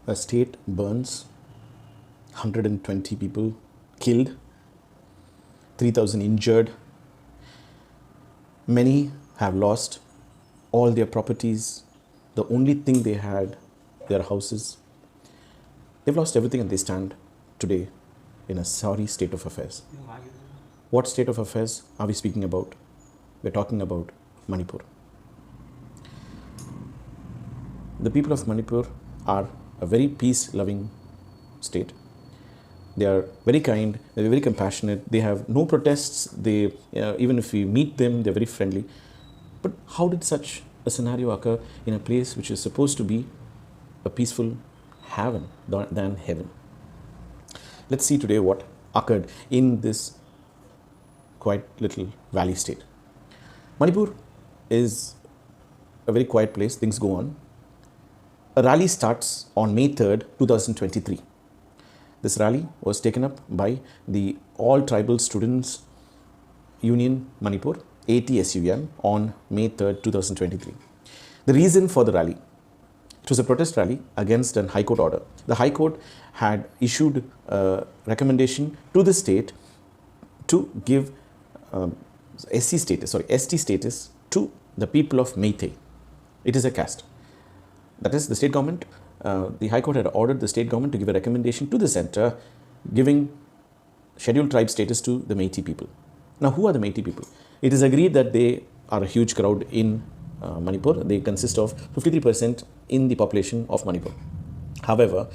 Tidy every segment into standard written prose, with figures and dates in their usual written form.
A state burns, 120 people killed, 3,000 injured. Many have lost all their properties. The only thing they had, their houses. They've lost everything and they stand today in a sorry state of affairs. What state of affairs are we speaking about? We're talking about Manipur. The people of Manipur are a very peace-loving state. They are very kind, they're very compassionate, they have no protests, they, even if we meet them, they're very friendly. But how did such a scenario occur in a place which is supposed to be a peaceful heaven than heaven? Let's see today what occurred in this quite little valley state. Manipur is a very quiet place, things go on. A rally starts on May 3rd, 2023. This rally was taken up by the All Tribal Students Union Manipur, ATSUM, on May 3rd, 2023. The reason for the rally, it was a protest rally against an High Court order. The High Court had issued a recommendation to the state to give ST status to the people of Meitei. It is a caste. That is, the state government, the High Court had ordered the state government to give a recommendation to the centre giving scheduled tribe status to the Meitei people. Now, who are the Meitei people? It is agreed that they are a huge crowd in Manipur. They consist of 53% in the population of Manipur. However,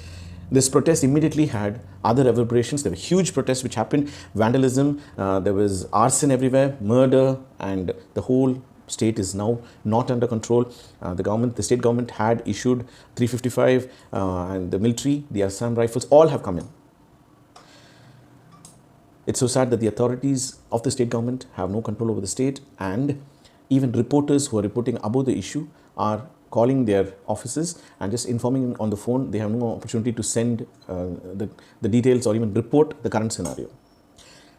this protest immediately had other reverberations. There were huge protests which happened, vandalism, there was arson everywhere, murder, and the whole state is now not under control. The state government had issued 355 and the military, the Assam Rifles, all have come in. It's so sad that the authorities of the state government have no control over the state, and even reporters who are reporting about the issue are calling their offices and just informing on the phone. They have no opportunity to send the details or even report the current scenario.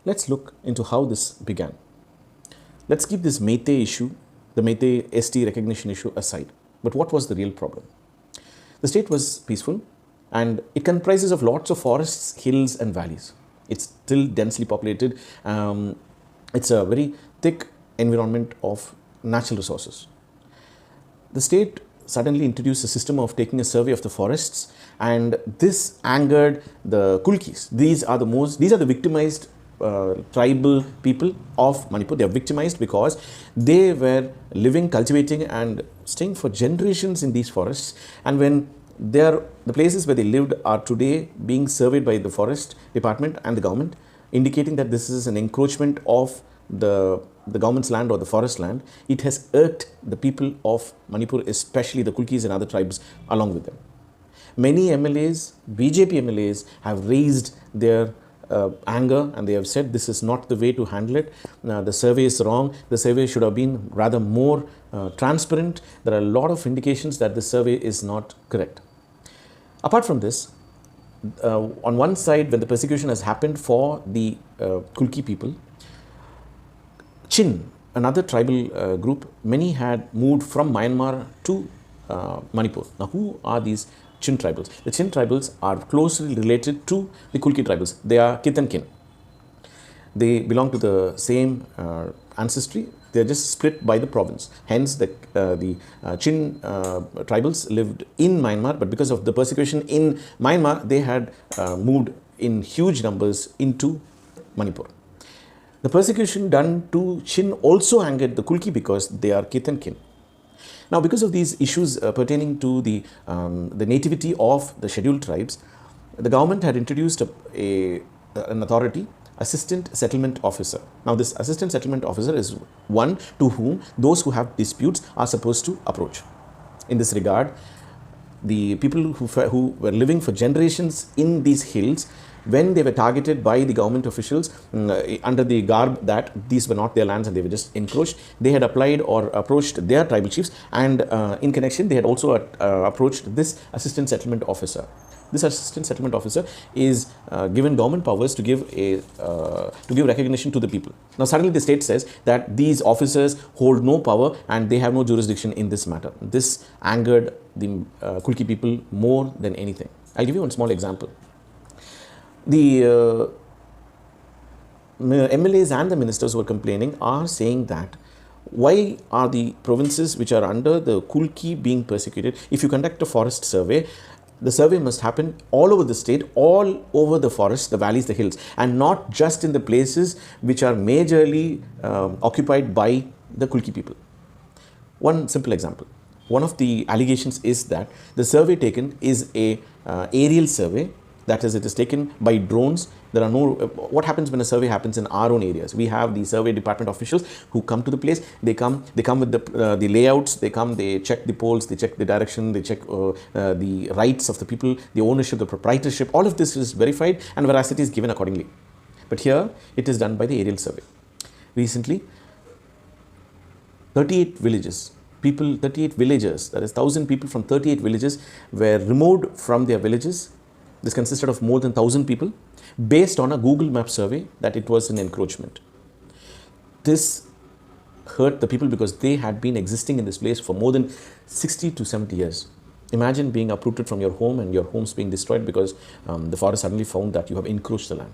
Let's look into how this began. Let's keep this meitei issue, the meitei ST recognition issue aside. But what was the real problem? The state was peaceful and it comprises of lots of forests, hills and valleys. It's still densely populated. It's a very thick environment of natural resources. The state suddenly introduced a system of taking a survey of the forests, and this angered the kulkis. These are the victimized tribal people of Manipur. They are victimized because they were living, cultivating and staying for generations in these forests, and when the places where they lived are today being surveyed by the forest department and the government, indicating that this is an encroachment of the government's land or the forest land. It has irked the people of Manipur, especially the Kulkis and other tribes along with them. Many MLAs, BJP MLAs have raised their anger, and they have said this is not the way to handle it. The survey is wrong. The survey should have been rather more transparent. There are a lot of indications that the survey is not correct. Apart from this, on one side, when the persecution has happened for the Kulki people, Chin, another tribal group, many had moved from Myanmar to Manipur. Now, who are these Chin tribals? The Chin tribals are closely related to the Kulki tribals. They are kith and kin. They belong to the same ancestry. They are just split by the province. Hence, the Chin tribals lived in Myanmar, but because of the persecution in Myanmar, they had moved in huge numbers into Manipur. The persecution done to Chin also angered the Kulki because they are kith and kin. Now, because of these issues pertaining to the nativity of the scheduled tribes, the government had introduced an authority, Assistant Settlement Officer. Now, this Assistant Settlement Officer is one to whom those who have disputes are supposed to approach. In this regard, the people who were living for generations in these hills, when they were targeted by the government officials under the garb that these were not their lands and they were just encroached, they had applied or approached their tribal chiefs, and in connection they had also approached this Assistant Settlement Officer. This Assistant Settlement Officer is given government powers to give recognition to the people. Now, suddenly the state says that these officers hold no power and they have no jurisdiction in this matter. This angered the Kulki people more than anything. I'll give you one small example. The MLAs and the ministers who are complaining are saying that why are the provinces which are under the kulki being persecuted? If you conduct a forest survey, the survey must happen all over the state, all over the forests, the valleys, the hills, and not just in the places which are majorly occupied by the kulki people. One simple example. One of the allegations is that the survey taken is a aerial survey. That is, it is taken by drones. There are no, what happens when a survey happens in our own areas? We have the survey department officials who come to the place. They come with the layouts. They come, they check the poles, they check the direction, they check the rights of the people, the ownership, the proprietorship. All of this is verified and veracity is given accordingly. But here, it is done by the aerial survey. Recently, 38 villages, 38 villagers, that is 1,000 people from 38 villages were removed from their villages. This consisted of more than 1,000 people based on a Google Map survey that it was an encroachment. This hurt the people because they had been existing in this place for more than 60 to 70 years. Imagine being uprooted from your home and your homes being destroyed because the forest suddenly found that you have encroached the land.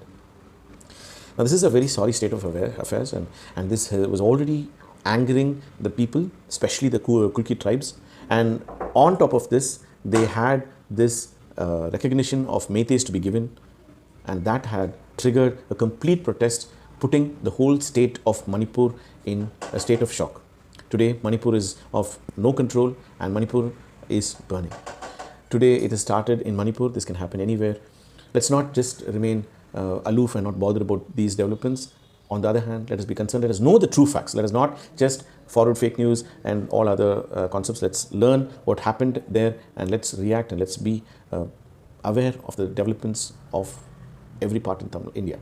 Now, this is a very sorry state of affairs, and this was already angering the people, especially the Kulki tribes. And on top of this, they had this recognition of meiteis to be given, and that had triggered a complete protest, putting the whole state of Manipur in a state of shock. Today, Manipur is of no control and Manipur is burning. Today, it has started in Manipur. This can happen anywhere. Let's not just remain aloof and not bother about these developments. On the other hand, let us be concerned. Let us know the true facts. Let us not just forward fake news and all other concepts. Let's learn what happened there and let's react and let's be aware of the developments of every part in India.